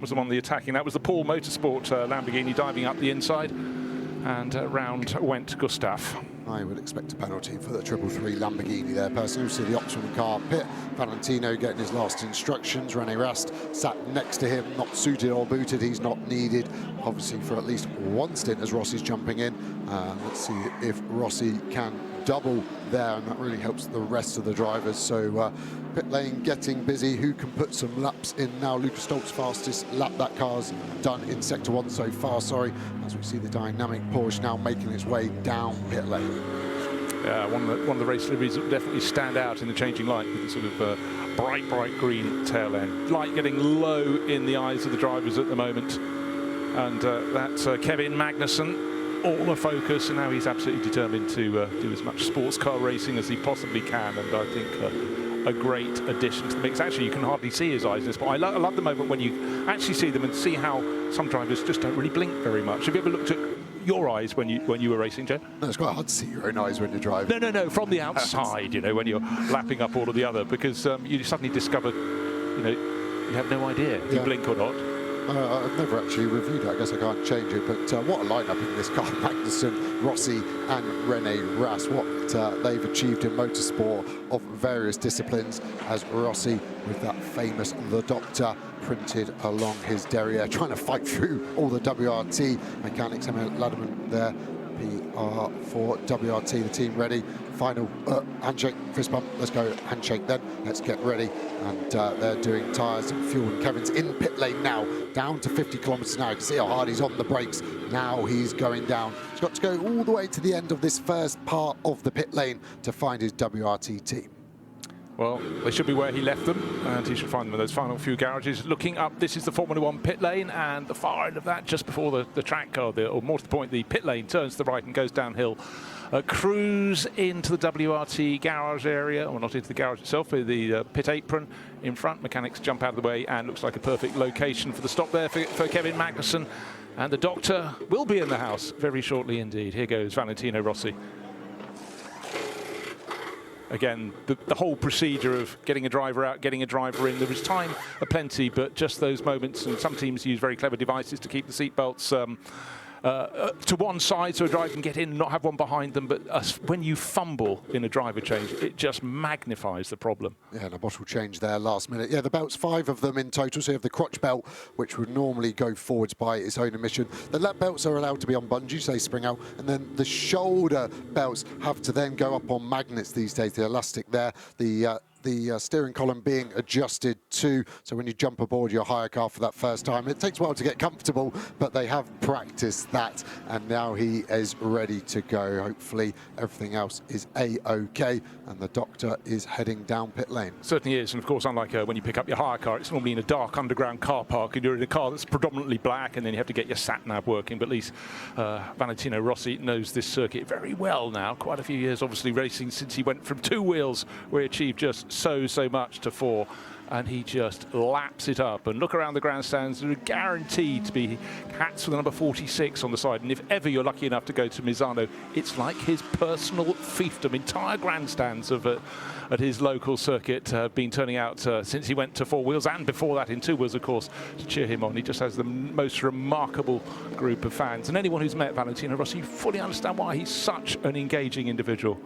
Was the one the attacking. That was the Paul Motorsport Lamborghini diving up the inside, and round went Gustav. I would expect a penalty for the 333 Lamborghini there. Personally, see the optional car pit. Valentino getting his last instructions. Rene Rast sat next to him, not suited or booted. He's not needed, obviously, for at least one stint as Rossi's jumping in. Let's see if Rossi can double there, and that really helps the rest of the drivers. So pit lane getting busy. Who can put some laps in now? Lucas Stoltz's fastest lap. That car's done in sector 1 so far, sorry, as we see the dynamic Porsche now making its way down pit lane. Yeah, one of the race liveries that definitely stand out in the changing light, with the sort of bright green tail end. Light getting low in the eyes of the drivers at the moment, and that's Kevin Magnussen, all a focus, and now he's absolutely determined to do as much sports car racing as he possibly can, and I think a great addition to the mix. Actually, you can hardly see his eyes in this, but I love the moment when you actually see them and see how some drivers just don't really blink very much. Have you ever looked at your eyes when you were racing, Joe? No, it's quite hard to see your own eyes when you're driving. No, from the outside, you know, when you're lapping up all of the other, because you suddenly discover, you know, you have no idea if you blink or not. I've never actually reviewed it. I guess I can't change it, but what a lineup in this car. Magnussen, Rossi and Rene Rast. What they've achieved in motorsport of various disciplines, as Rossi with that famous "The Doctor" printed along his derriere, trying to fight through all the WRT mechanics. Emma Laderman there, PR for WRT, the team ready. Final handshake, fist bump, let's go, handshake then, let's get ready. And they're doing tyres and fuel, and Kevin's in pit lane now, down to 50 kilometres an hour. You can see how hard he's on the brakes. Now he's going down. He's got to go all the way to the end of this first part of the pit lane to find his WRT team. Well, they should be where he left them, and he should find them in those final few garages. Looking up, this is the Formula 1 pit lane, and the far end of that, just before the track car, or more to the point, the pit lane turns to the right and goes downhill. Cruise into the WRT garage area, or not into the garage itself, with the pit apron in front. Mechanics jump out of the way, and looks like a perfect location for the stop there for Kevin Magnussen. And the Doctor will be in the house very shortly indeed. Here goes Valentino Rossi. Again, the whole procedure of getting a driver out, getting a driver in, there is time aplenty, but just those moments, and some teams use very clever devices to keep the seatbelts to one side so a driver can get in and not have one behind them, but when you fumble in a driver change, it just magnifies the problem. Yeah, and a bottle change there last minute. Yeah, the belts, 5 of them in total. So you have the crotch belt, which would normally go forwards by its own emission. The lap belts are allowed to be on bungees, they spring out, and then the shoulder belts have to then go up on magnets these days, the elastic there. The steering column being adjusted too, so when you jump aboard your hire car for that first time, it takes a while to get comfortable, but they have practiced that, and now he is ready to go. Hopefully everything else is A-OK, and the Doctor is heading down pit lane. Certainly is, and of course, unlike when you pick up your hire car, it's normally in a dark underground car park, and you're in a car that's predominantly black, and then you have to get your sat-nav working, but at least Valentino Rossi knows this circuit very well now. Quite a few years, obviously, racing since he went from 2 wheels, where he achieved just so much, to 4, and he just laps it up. And look around the grandstands, there are guaranteed to be hats with the number 46 on the side, and if ever you're lucky enough to go to Misano, it's like his personal fiefdom. Entire grandstands at his local circuit have been turning out since he went to 4 wheels, and before that in 2 wheels, of course, to cheer him on. He just has the most remarkable group of fans, and anyone who's met Valentino Rossi, you fully understand why he's such an engaging individual.